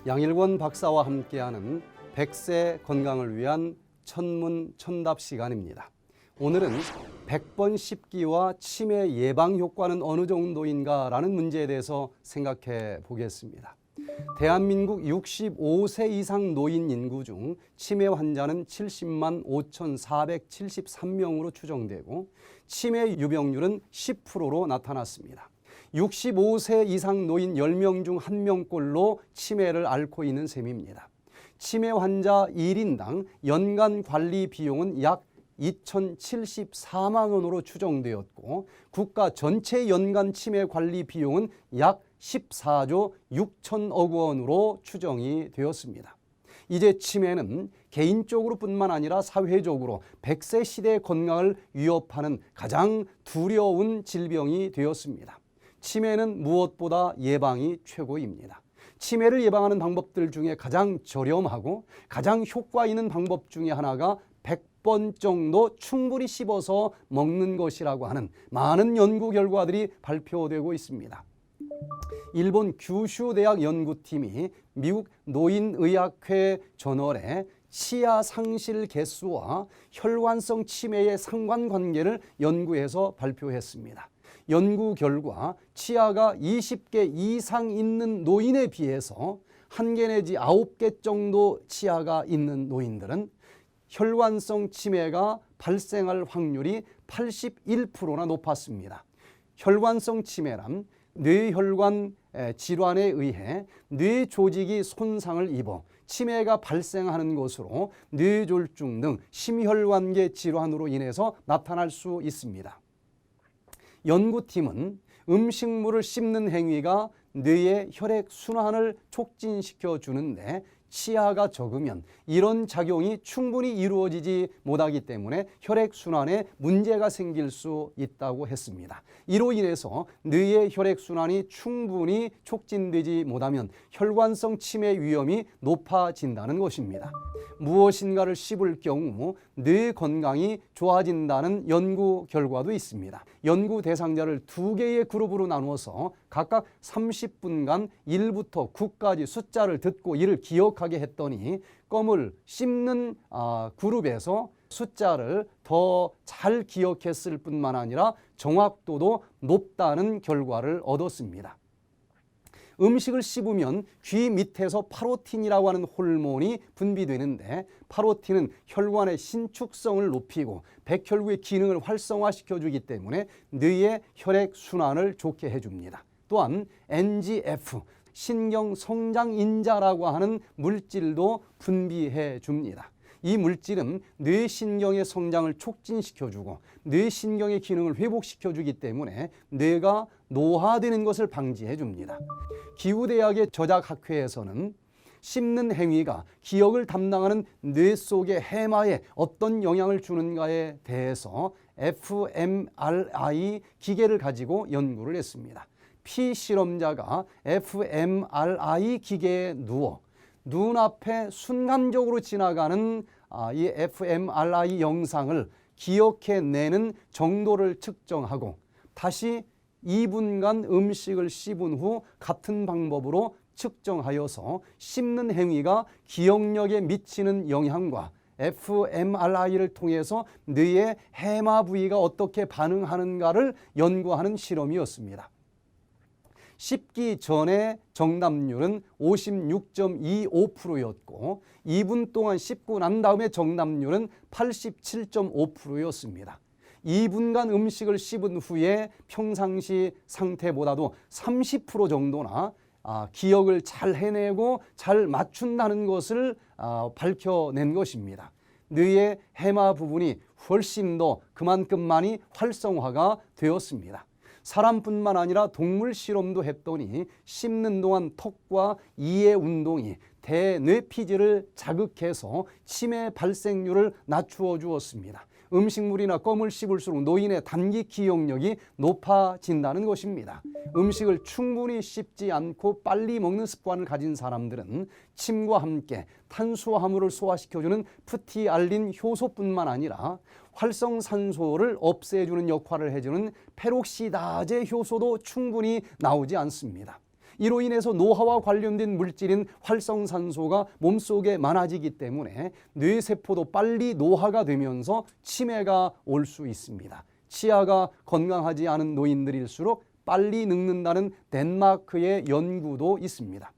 양일권 박사와 함께하는 100세 건강을 위한 천문천답 시간입니다. 오늘은 100번 씹기와 치매 예방 효과는 어느 정도인가라는 문제에 대해서 생각해 보겠습니다. 대한민국 65세 이상 노인 인구 중 치매 환자는 70만 5,473명으로 추정되고 치매 유병률은 10%로 나타났습니다. 65세 이상 노인 10명 중 1명꼴로 치매를 앓고 있는 셈입니다. 치매 환자 1인당 연간 관리 비용은 약 2,074만 원으로 추정되었고 국가 전체 연간 치매 관리 비용은 약 14조 6천억 원으로 추정이 되었습니다. 이제 치매는 개인적으로 뿐만 아니라 사회적으로 100세 시대의 건강을 위협하는 가장 두려운 질병이 되었습니다. 치매는 무엇보다 예방이 최고입니다. 치매를 예방하는 방법들 중에 가장 저렴하고 가장 효과 있는 방법 중에 하나가 100번 정도 충분히 씹어서 먹는 것이라고 하는 많은 연구 결과들이 발표되고 있습니다. 일본 규슈 대학 연구팀이 미국 노인의학회 저널에 치아 상실 개수와 혈관성 치매의 상관관계를 연구해서 발표했습니다. 연구 결과 치아가 20개 이상 있는 노인에 비해서 1개 내지 9개 정도 치아가 있는 노인들은 혈관성 치매가 발생할 확률이 81%나 높았습니다. 혈관성 치매란 뇌혈관 질환에 의해 뇌 조직이 손상을 입어 치매가 발생하는 것으로 뇌졸중 등 심혈관계 질환으로 인해서 나타날 수 있습니다. 연구팀은 음식물을 씹는 행위가 뇌의 혈액순환을 촉진시켜 주는데 치아가 적으면 이런 작용이 충분히 이루어지지 못하기 때문에 혈액순환에 문제가 생길 수 있다고 했습니다. 이로 인해서 뇌의 혈액순환이 충분히 촉진되지 못하면 혈관성 치매 위험이 높아진다는 것입니다. 무엇인가를 씹을 경우 뇌 건강이 좋아진다는 연구 결과도 있습니다. 연구 대상자를 2개의 그룹으로 나누어서 각각 30분간 1부터 9까지 숫자를 듣고 이를 기억하게 했더니 껌을 씹는 그룹에서 숫자를 더 잘 기억했을 뿐만 아니라 정확도도 높다는 결과를 얻었습니다. 음식을 씹으면 귀 밑에서 파로틴이라고 하는 호르몬이 분비되는데 파로틴은 혈관의 신축성을 높이고 백혈구의 기능을 활성화시켜주기 때문에 뇌의 혈액순환을 좋게 해줍니다. 또한 NGF, 신경성장인자라고 하는 물질도 분비해 줍니다. 이 물질은 뇌신경의 성장을 촉진시켜주고 뇌신경의 기능을 회복시켜주기 때문에 뇌가 노화되는 것을 방지해 줍니다. 기후대학의 저작학회에서는 씹는 행위가 기억을 담당하는 뇌 속의 해마에 어떤 영향을 주는가에 대해서 fMRI 기계를 가지고 연구를 했습니다. 피실험자가 fMRI 기계에 누워 눈앞에 순간적으로 지나가는 이 fMRI 영상을 기억해내는 정도를 측정하고 다시 2분간 음식을 씹은 후 같은 방법으로 측정하여서 씹는 행위가 기억력에 미치는 영향과 fMRI를 통해서 뇌의 해마 부위가 어떻게 반응하는가를 연구하는 실험이었습니다. 씹기 전에 정답률은 56.25%였고 2분 동안 씹고 난 다음에 정답률은 87.5%였습니다. 2분간 음식을 씹은 후에 평상시 상태보다도 30% 정도나 기억을 잘 해내고 잘 맞춘다는 것을 밝혀낸 것입니다. 뇌의 해마 부분이 훨씬 더 그만큼 많이 활성화가 되었습니다. 사람뿐만 아니라 동물 실험도 했더니 씹는 동안 턱과 이의 운동이 대뇌피질을 자극해서 치매 발생률을 낮추어 주었습니다. 음식물이나 껌을 씹을수록 노인의 단기 기억력이 높아진다는 것입니다. 음식을 충분히 씹지 않고 빨리 먹는 습관을 가진 사람들은 침과 함께 탄수화물을 소화시켜주는 프티알린 효소뿐만 아니라 활성산소를 없애주는 역할을 해주는 페록시다제 효소도 충분히 나오지 않습니다. 이로 인해서 노화와 관련된 물질인 활성산소가 몸속에 많아지기 때문에 뇌세포도 빨리 노화가 되면서 치매가 올 수 있습니다. 치아가 건강하지 않은 노인들일수록 빨리 늙는다는 덴마크의 연구도 있습니다.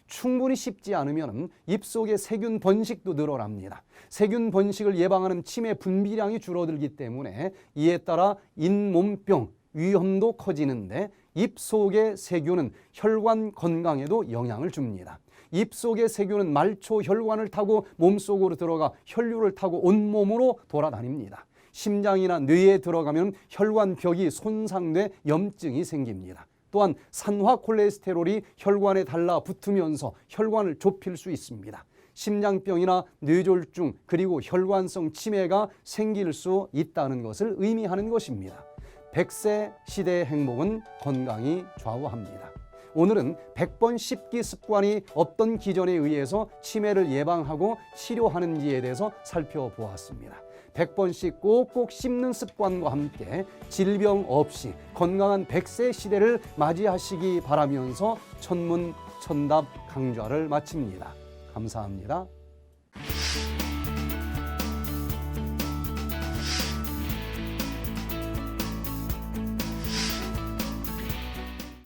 충분히 씹지 않으면 입속의 세균 번식도 늘어납니다. 세균 번식을 예방하는 치매 분비량이 줄어들기 때문에 이에 따라 잇몸병 위험도 커지는데 입속의 세균은 혈관 건강에도 영향을 줍니다. 입속의 세균은 말초 혈관을 타고 몸속으로 들어가 혈류를 타고 온몸으로 돌아다닙니다. 심장이나 뇌에 들어가면 혈관벽이 손상돼 염증이 생깁니다. 또한 산화 콜레스테롤이 혈관에 달라붙으면서 혈관을 좁힐 수 있습니다. 심장병이나 뇌졸중 그리고 혈관성 치매가 생길 수 있다는 것을 의미하는 것입니다. 100세 시대의 행복은 건강이 좌우합니다. 오늘은 100번 씹기 습관이 어떤 기전에 의해서 치매를 예방하고 치료하는지에 대해서 살펴보았습니다. 100번씩 꼭꼭 씹는 습관과 함께 질병 없이 건강한 100세 시대를 맞이하시기 바라면서 천문천답 강좌를 마칩니다. 감사합니다.